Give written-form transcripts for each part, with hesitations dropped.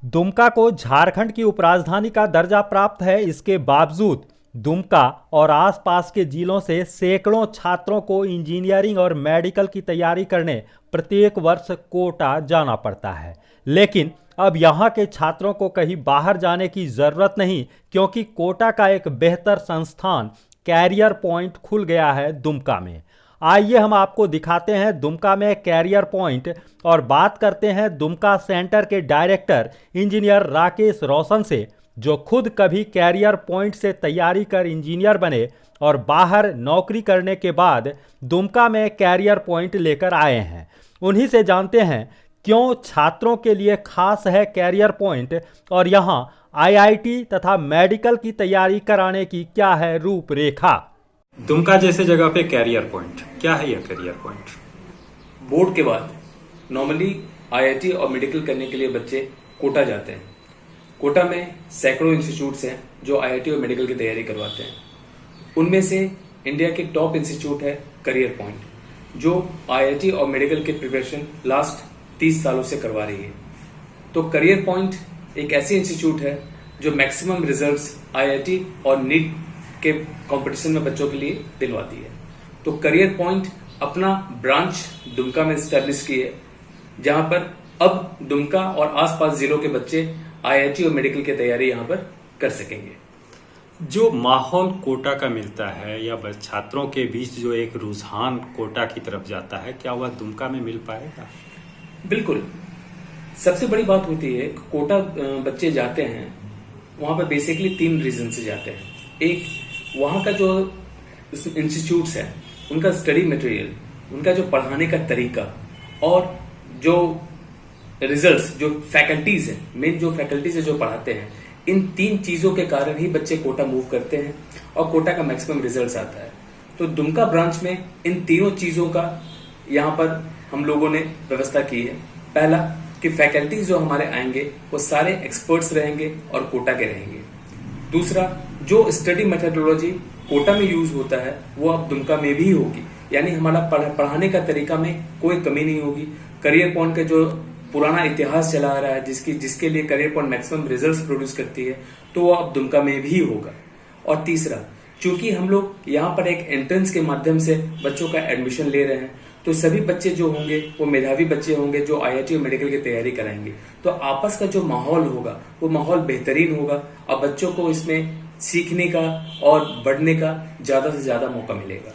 दुमका को झारखंड की उपराजधानी का दर्जा प्राप्त है। इसके बावजूद दुमका और आसपास के जिलों से सैकड़ों छात्रों को इंजीनियरिंग और मेडिकल की तैयारी करने प्रत्येक वर्ष कोटा जाना पड़ता है। लेकिन अब यहाँ के छात्रों को कहीं बाहर जाने की ज़रूरत नहीं, क्योंकि कोटा का एक बेहतर संस्थान कैरियर पॉइंट खुल गया है दुमका में। आइए हम आपको दिखाते हैं दुमका में कैरियर पॉइंट और बात करते हैं दुमका सेंटर के डायरेक्टर इंजीनियर राकेश रोशन से, जो खुद कभी कैरियर पॉइंट से तैयारी कर इंजीनियर बने और बाहर नौकरी करने के बाद दुमका में कैरियर पॉइंट लेकर आए हैं। उन्हीं से जानते हैं क्यों छात्रों के लिए खास है कैरियर पॉइंट और यहाँ आईआईटी तथा मेडिकल की तैयारी कराने की क्या है रूपरेखा। दुमका जैसे जगह पे कैरियर पॉइंट क्या है? यह कैरियर पॉइंट बोर्ड के बाद नॉर्मली आईआईटी और मेडिकल करने के लिए बच्चे कोटा जाते हैं। कोटा में सैकड़ों इंस्टीट्यूट्स हैं जो आईआईटी और मेडिकल की तैयारी करवाते हैं। उनमें से इंडिया के टॉप इंस्टीट्यूट है करियर पॉइंट, जो आईआईटी और मेडिकल के प्रिपरेशन लास्ट 30 सालों से करवा रही है। तो करियर पॉइंट एक ऐसी इंस्टीट्यूट है जो मैक्सिमम रिजल्ट्स आईआईटी और नीट के कंपटीशन में बच्चों के लिए दिलवाती है। तो करियर पॉइंट अपना ब्रांच दुमका में स्टैब्लिश की है, जहां पर अब दुमका और आसपास जिलों के बच्चे आईआईटी और मेडिकल की तैयारी यहां पर कर सकेंगे। जो माहौल कोटा का मिलता है या छात्रों के बीच जो एक रुझान कोटा की तरफ जाता है, क्या वह दुमका में मिल पाएगा? बिल्कुल। सबसे बड़ी बात होती है कोटा बच्चे जाते हैं वहां पर बेसिकली 3 रीजन से जाते हैं। एक, वहां का जो इंस्टीट्यूट्स है उनका स्टडी मटेरियल, उनका जो पढ़ाने का तरीका और जो रिजल्ट्स, जो फैकल्टीज है, मेन जो फैकल्टीज है जो पढ़ाते हैं, इन 3 चीजों के कारण ही बच्चे कोटा मूव करते हैं और कोटा का मैक्सिमम रिजल्ट्स आता है। तो दुमका ब्रांच में इन तीनों चीजों का यहाँ पर हम लोगों ने व्यवस्था की है। पहला कि फैकल्टीज जो हमारे आएंगे वो सारे एक्सपर्ट्स रहेंगे और कोटा के रहेंगे। दूसरा, जो स्टडी मेथोडोलॉजी कोटा में यूज होता है वो अब दुमका में भी होगी, यानी हमारा पढ़ाने का तरीका में कोई कमी नहीं होगी। करियर पॉइंट का जो पुराना इतिहास चला आ रहा है, जिसके लिए career point maximum results produce करती है, तो वो अब दुमका में भी होगा। और तीसरा, चूंकि हम लोग यहाँ पर एक एंट्रेंस के माध्यम से बच्चों का एडमिशन ले रहे हैं, तो सभी बच्चे जो होंगे वो मेधावी बच्चे होंगे जो आईआईटी और मेडिकल की तैयारी कराएंगे। तो आपस का जो माहौल होगा वो माहौल बेहतरीन होगा और बच्चों को इसमें सीखने का और बढ़ने का ज्यादा से ज्यादा मौका मिलेगा।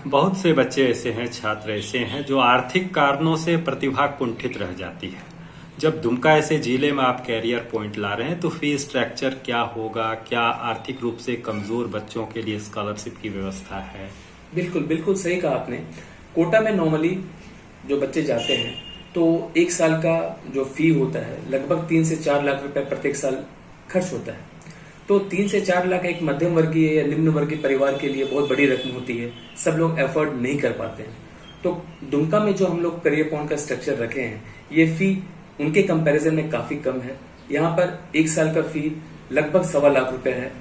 बहुत से बच्चे ऐसे हैं, छात्र ऐसे हैं जो आर्थिक कारणों से प्रतिभा कुंठित रह जाती है। जब दुमका ऐसे जिले में आप कैरियर पॉइंट ला रहे हैं तो फीस स्ट्रक्चर क्या होगा? क्या आर्थिक रूप से कमजोर बच्चों के लिए स्कॉलरशिप की व्यवस्था है? बिल्कुल बिल्कुल सही कहा आपने। कोटा में नॉर्मली जो बच्चे जाते हैं तो 1 साल का जो फी होता है लगभग 3 से 4 लाख रुपए प्रत्येक साल खर्च होता है। तो 3 से 4 लाख एक मध्यम वर्गीय या निम्न वर्गीय परिवार के लिए बहुत बड़ी रकम होती है, सब लोग एफोर्ड नहीं कर पाते हैं। तो दुमका में जो हम लोग करियर पॉइंट का स्ट्रक्चर रखे हैं, ये फी उनके कंपैरिजन में काफी कम है। यहाँ पर 1 साल का फी लगभग 1.25 लाख रुपए है।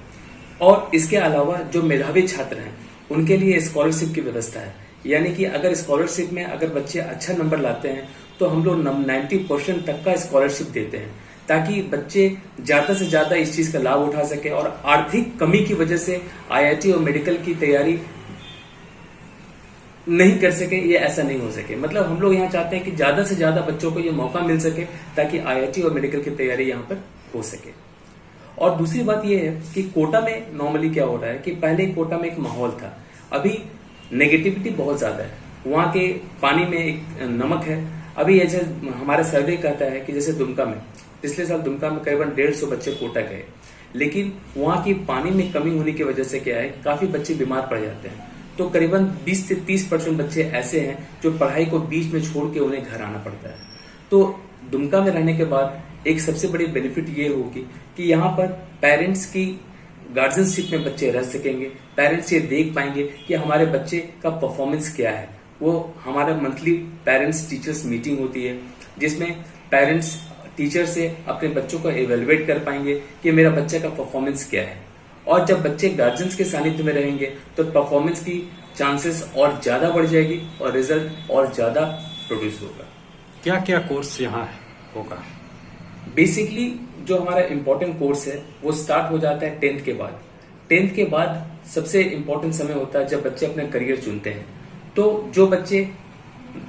और इसके अलावा जो मेधावी छात्र हैं उनके लिए स्कॉलरशिप की व्यवस्था है, यानी कि अगर स्कॉलरशिप में अगर बच्चे अच्छा नंबर लाते हैं तो हम लोग 90% तक का स्कॉलरशिप देते हैं, ताकि बच्चे ज्यादा से ज्यादा इस चीज का लाभ उठा सके और आर्थिक कमी की वजह से आईआईटी और मेडिकल की तैयारी नहीं कर सके, ये ऐसा नहीं हो सके। मतलब हम लोग यहाँ चाहते हैं कि ज्यादा से ज्यादा बच्चों को ये मौका मिल सके ताकि आईआईटी और मेडिकल की तैयारी यहाँ पर हो सके। और दूसरी बात ये है कि कोटा में नॉर्मली क्या हो रहा है कि पहले कोटा में एक माहौल था, अभी नेगेटिविटी बहुत ज्यादा है। वहां के पानी में एक नमक है। अभी ऐसे हमारा सर्वे कहता है कि जैसे दुमका में पिछले साल दुमका में करीबन 150 बच्चे कोटा गए, लेकिन वहां की पानी में कमी होने की वजह से क्या है, काफी बच्चे बीमार पड़ जाते हैं। तो करीबन 20 से 30% बच्चे ऐसे हैं जो पढ़ाई को बीच में छोड़ के उन्हें घर आना पड़ता है। तो दुमका में रहने के बाद एक सबसे बड़ी बेनिफिट ये होगी कि यहाँ पर पेरेंट्स की गार्जियनशिप में बच्चे रह सकेंगे। पेरेंट्स ये देख पाएंगे कि हमारे बच्चे का परफॉर्मेंस क्या है। वो हमारा मंथली पेरेंट्स टीचर्स मीटिंग होती है, जिसमें पेरेंट्स टीचर से अपने बच्चों को एवेलुएट कर पाएंगे कि मेरा बच्चे का परफॉर्मेंस क्या है। और जब बच्चे गार्जियंस के सानिध्य में रहेंगे तो परफॉर्मेंस की चांसेस और ज्यादा बढ़ जाएगी और रिजल्ट और ज्यादा प्रोड्यूस होगा। क्या क्या कोर्स यहाँ होगा? बेसिकली जो हमारा इम्पोर्टेंट कोर्स है वो स्टार्ट हो जाता है 10th के बाद। 10th के बाद सबसे इम्पोर्टेंट समय होता है जब बच्चे अपना करियर चुनते हैं। तो जो बच्चे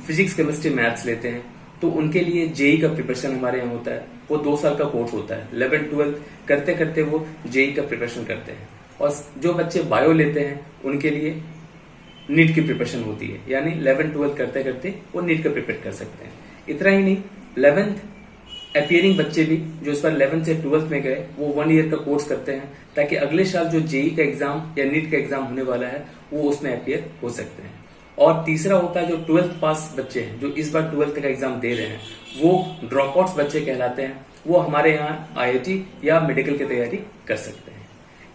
फिजिक्स, केमिस्ट्री, मैथ्स लेते हैं तो उनके लिए जेई का प्रिपरेशन हमारे यहाँ होता है। वो 2 साल का कोर्स होता है। 11th 12th करते करते वो जेई का प्रिपरेशन करते हैं। और जो बच्चे बायो लेते हैं उनके लिए नीट की प्रिपरेशन होती है, यानी 11th 12th करते करते वो नीट का प्रिपेयर कर सकते हैं। इतना ही नहीं, 11th अपीयरिंग बच्चे भी जो इस बार 11th से 12th में गए वो 1 ईयर का कोर्स करते हैं, ताकि अगले साल जो जेई का एग्जाम या नीट का एग्जाम होने वाला है वो उसमें अपीयर हो सकते हैं। और तीसरा होता है जो 12th पास बच्चे हैं, जो इस बार 12th का एग्जाम दे रहे हैं, वो ड्रॉप आउट्स बच्चे कहलाते हैं। वो हमारे यहाँ आईआईटी या मेडिकल की तैयारी कर सकते हैं।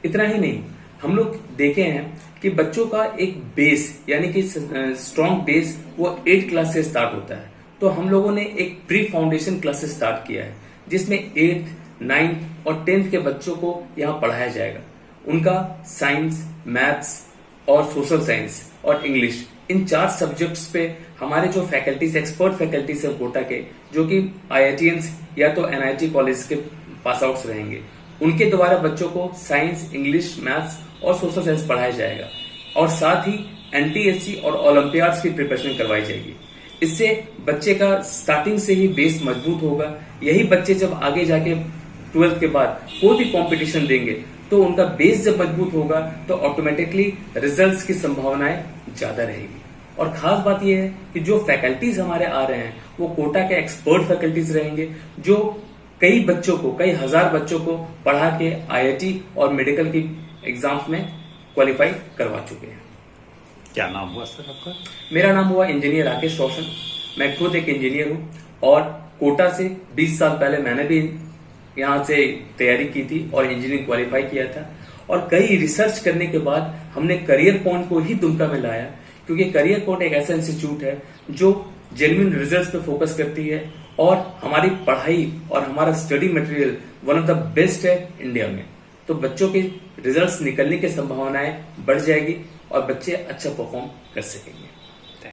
इतना ही नहीं, हम लोग देखे हैं कि बच्चों का एक बेस यानी कि स्ट्रॉन्ग बेस वो 8th क्लास से स्टार्ट होता है। तो हम लोगों ने एक प्री फाउंडेशन क्लासेस स्टार्ट किया है, जिसमें 8th, 9th और 10th के बच्चों को यहाँ पढ़ाया जाएगा। उनका साइंस, मैथ्स और सोशल साइंस और इंग्लिश, इन 4 सब्जेक्ट्स पे हमारे जो फैकल्टीज, एक्सपर्ट फैकल्टीज है कोटा के, जो कि आईआईटीएंस या तो एनआईटी कॉलेज के पास आउट्स रहेंगे, उनके द्वारा बच्चों को साइंस, इंग्लिश, मैथ्स और सोशल साइंस पढ़ाया जाएगा। और साथ ही एनटीएससी और ओलंपियाड्स की प्रिपरेशन करवाई जाएगी। इससे बच्चे का स्टार्टिंग से ही बेस मजबूत होगा। यही बच्चे जब आगे जाके 12th के बाद कोई भी कंपटीशन देंगे तो उनका बेस जब मजबूत होगा तो ऑटोमेटिकली रिजल्ट्स की संभावनाएं ज्यादा रहेगी। और खास बात यह है कि जो फैकल्टीज हमारे आ रहे हैं वो कोटा के एक्सपर्ट फैकल्टीज रहेंगे, जो कई बच्चों को, कई हजार बच्चों को पढ़ा के आईआईटी और मेडिकल की एग्जाम्स में क्वालिफाई करवा चुके हैं। क्या नाम हुआ सर आपका? मेरा नाम हुआ इंजीनियर राकेश रोशन। मैं खुद एक इंजीनियर हूँ और कोटा से 20 साल पहले मैंने भी यहाँ से तैयारी की थी और इंजीनियरिंग क्वालिफाई किया था। और कई रिसर्च करने के बाद हमने करियर पॉइंट को ही दुमका में लाया, क्योंकि करियर पॉइंट एक ऐसा इंस्टीट्यूट है जो जेन्युइन रिजल्ट्स पे फोकस करती है और हमारी पढ़ाई और हमारा study material one of the best है इंडिया में। तो बच्चों के रिजल्ट्स निकलने की संभावनाएं बढ़ जाएगी और बच्चे अच्छा परफॉर्म कर सकेंगे।